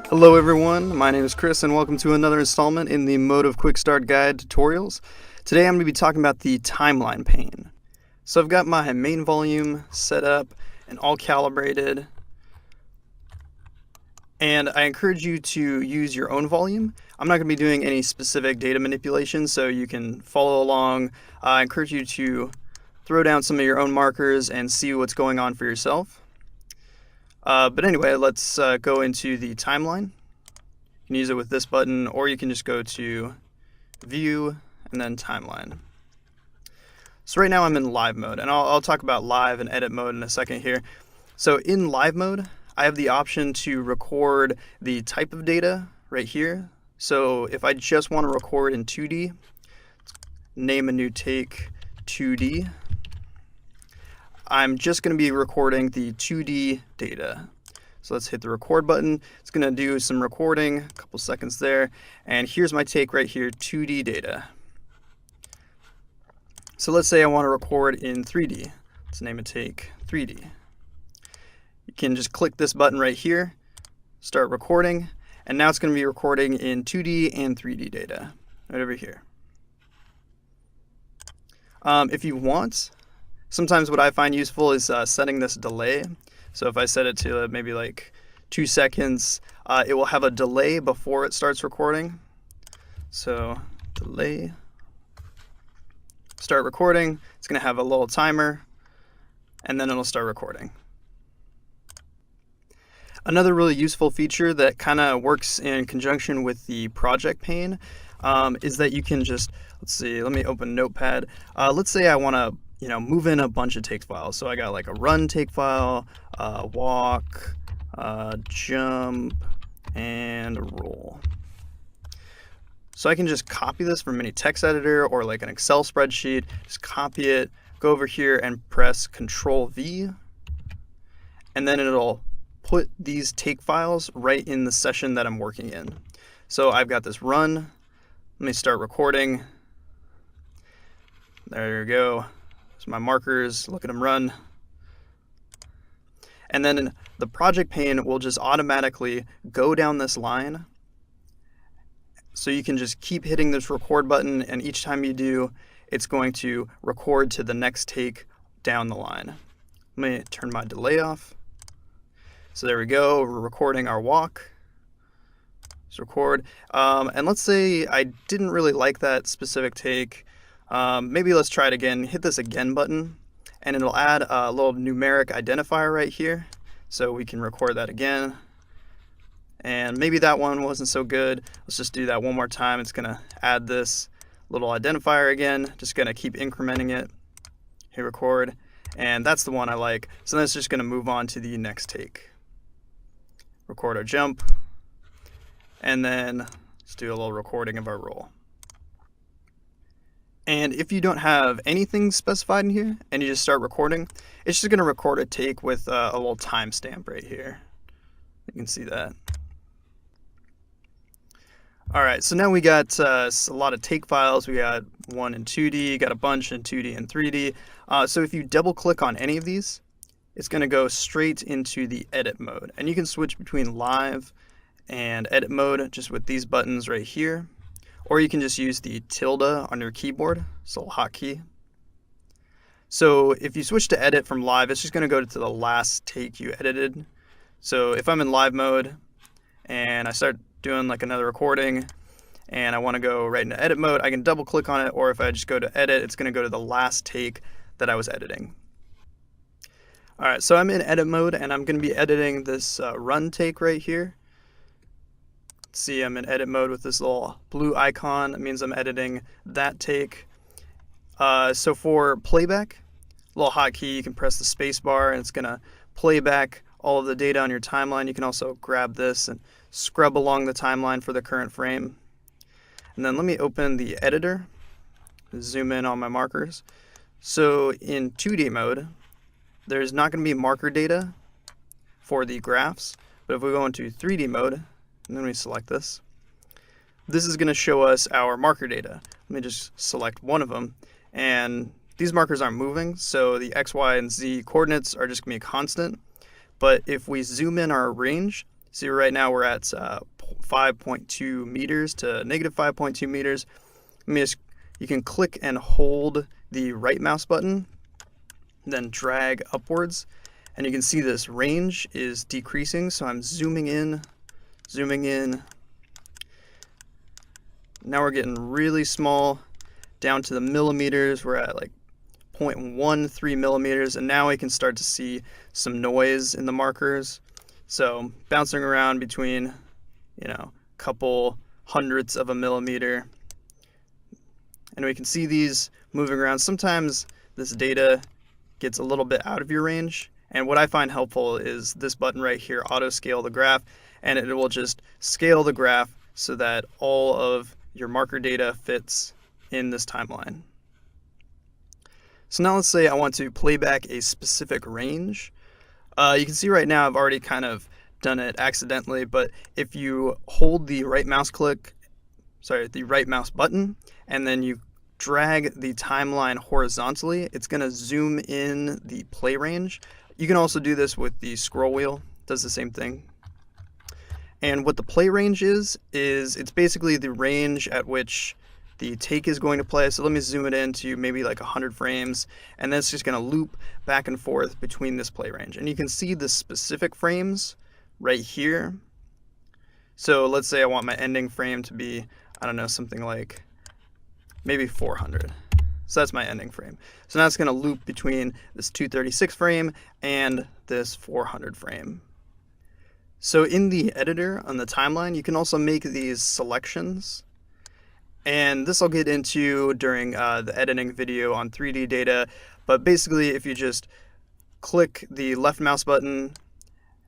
Hello everyone, my name is Chris and welcome to another installment in the Motive Quick Start Guide tutorials. Today I'm going to be talking about the timeline pane. So I've got my main volume set up and all calibrated, and I encourage you to use your own volume. I'm not going to be doing any specific data manipulation, so you can follow along. I encourage you to throw down some of your own markers and see what's going on for yourself. But anyway, let's go into the timeline. You can use it with this button, or you can just go to View and then Timeline. So right now I'm in live mode, and I'll talk about live and edit mode in a second here. So in live mode, I have the option to record the type of data right here. So if I just want to record in 2D, name a new take 2D. I'm just going to be recording the 2D data. So let's hit the record button. It's going to do some recording, a couple seconds there. And here's my take right here, 2D data. So let's say I want to record in 3D. Let's name a take 3D. You can just click this button right here, start recording, and now it's going to be recording in 2D and 3D data right over here. If you want, sometimes what I find useful is setting this delay. So if I set it to maybe like 2 seconds, it will have a delay before it starts recording. So delay, start recording. It's going to have a little timer, and then it'll start recording. Another really useful feature that kind of works in conjunction with the project pane is that you can just, let's see, let me open Notepad. Let's say I want to move in a bunch of take files. So I got like a run take file, walk, jump, and roll. So I can just copy this from any text editor or like an Excel spreadsheet, just copy it, go over here and press Control V, and then it'll put these take files right in the session that I'm working in. So I've got this run. Let me start recording. There you go. So my markers, look at them run. And then the project pane will just automatically go down this line. So you can just keep hitting this record button, and each time you do, it's going to record to the next take down the line. Let me turn my delay off. So there we go, we're recording our walk. Let's record. And let's say I didn't really like that specific take. Maybe let's try it again. Hit this again button, and it'll add a little numeric identifier right here, so we can record that again. And maybe that one wasn't so good. Let's just do that one more time. It's gonna add this little identifier again, just gonna keep incrementing it. Hit record, and that's the one I like. So then it's just gonna move on to the next take. Record our jump, and then let's do a little recording of our roll. And if you don't have anything specified in here and you just start recording, it's just going to record a take with a little timestamp right here. You can see that. All right, so now we got a lot of take files. We got one in 2D, got a bunch in 2D and 3D. So if you double click on any of these, it's going to go straight into the edit mode. And you can switch between live and edit mode just with these buttons right here. Or you can just use the tilde on your keyboard, it's a little hotkey. So if you switch to edit from live, it's just going to go to the last take you edited. So if I'm in live mode and I start doing like another recording and I want to go right into edit mode, I can double click on it, or if I just go to edit, it's going to go to the last take that I was editing. All right, so I'm in edit mode and I'm going to be editing this run take right here. See, I'm in edit mode with this little blue icon. That means I'm editing that take. So for playback, little hotkey, you can press the space bar and it's going to play back all of the data on your timeline. You can also grab this and scrub along the timeline for the current frame. And then let me open the editor, zoom in on my markers. So in 2D mode, there's not going to be marker data for the graphs, but if we go into 3D mode, and then we select this, this is going to show us our marker data. Let me just select one of them, and these markers aren't moving, so the X, Y, and Z coordinates are just going to be a constant. But if we zoom in our range, See, right now we're at 5.2 meters to negative 5.2 meters. You can click and hold the right mouse button, then drag upwards, and you can see this range is decreasing. So I'm zooming in. Now we're getting really small, down to the millimeters. We're at like 0.13 millimeters, and now we can start to see some noise in the markers. So bouncing around between, a couple hundredths of a millimeter. And we can see these moving around. Sometimes this data gets a little bit out of your range. And what I find helpful is this button right here, auto scale the graph, and it will just scale the graph so that all of your marker data fits in this timeline. So now let's say I want to play back a specific range. You can see right now I've already kind of done it accidentally, but if you hold the right mouse button, and then you drag the timeline horizontally, it's going to zoom in the play range. You can also do this with the scroll wheel, it does the same thing. And what the play range is it's basically the range at which the take is going to play. So let me zoom it in to maybe like 100 frames, and then it's just going to loop back and forth between this play range. And you can see the specific frames right here. So let's say I want my ending frame to be, I don't know, something like maybe 400. So that's my ending frame. So now it's going to loop between this 236 frame and this 400 frame. So in the editor on the timeline, you can also make these selections. And this I'll get into during the editing video on 3D data. But basically, if you just click the left mouse button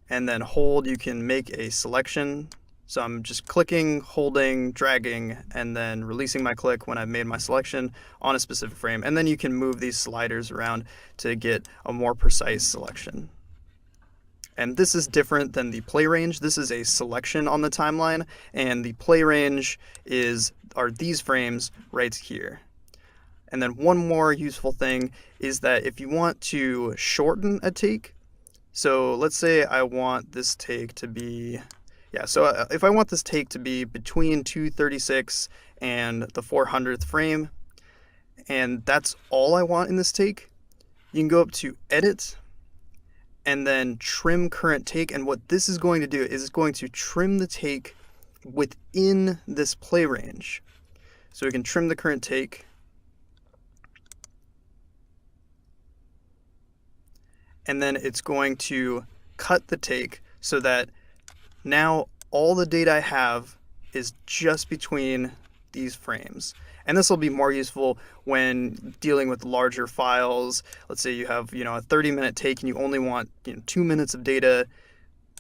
and then hold, you can make a selection. So I'm just clicking, holding, dragging, and then releasing my click when I've made my selection on a specific frame. And then you can move these sliders around to get a more precise selection. And this is different than the play range. This is a selection on the timeline, and the play range are these frames right here. And then one more useful thing is that if you want to shorten a take, so let's say I want this take to be, if I want this take to be between 236 and the 400th frame, and that's all I want in this take, you can go up to Edit, and then trim current take. And what this is going to do is it's going to trim the take within this play range. So we can trim the current take. And then it's going to cut the take so that now all the data I have is just between these frames. And this will be more useful when dealing with larger files. Let's say you have, a 30-minute take and you only want, 2 minutes of data.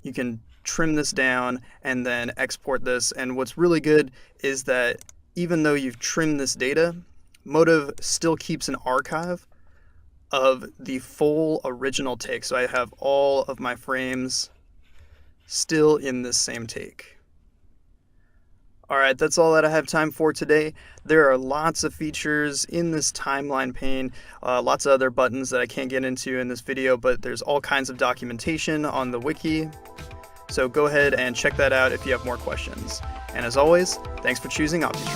You can trim this down and then export this. And what's really good is that even though you've trimmed this data, Motive still keeps an archive of the full original take. So I have all of my frames still in this same take. All right, that's all that I have time for today. There are lots of features in this timeline pane, lots of other buttons that I can't get into in this video, but there's all kinds of documentation on the wiki. So go ahead and check that out if you have more questions. And as always, thanks for choosing OptiTrack.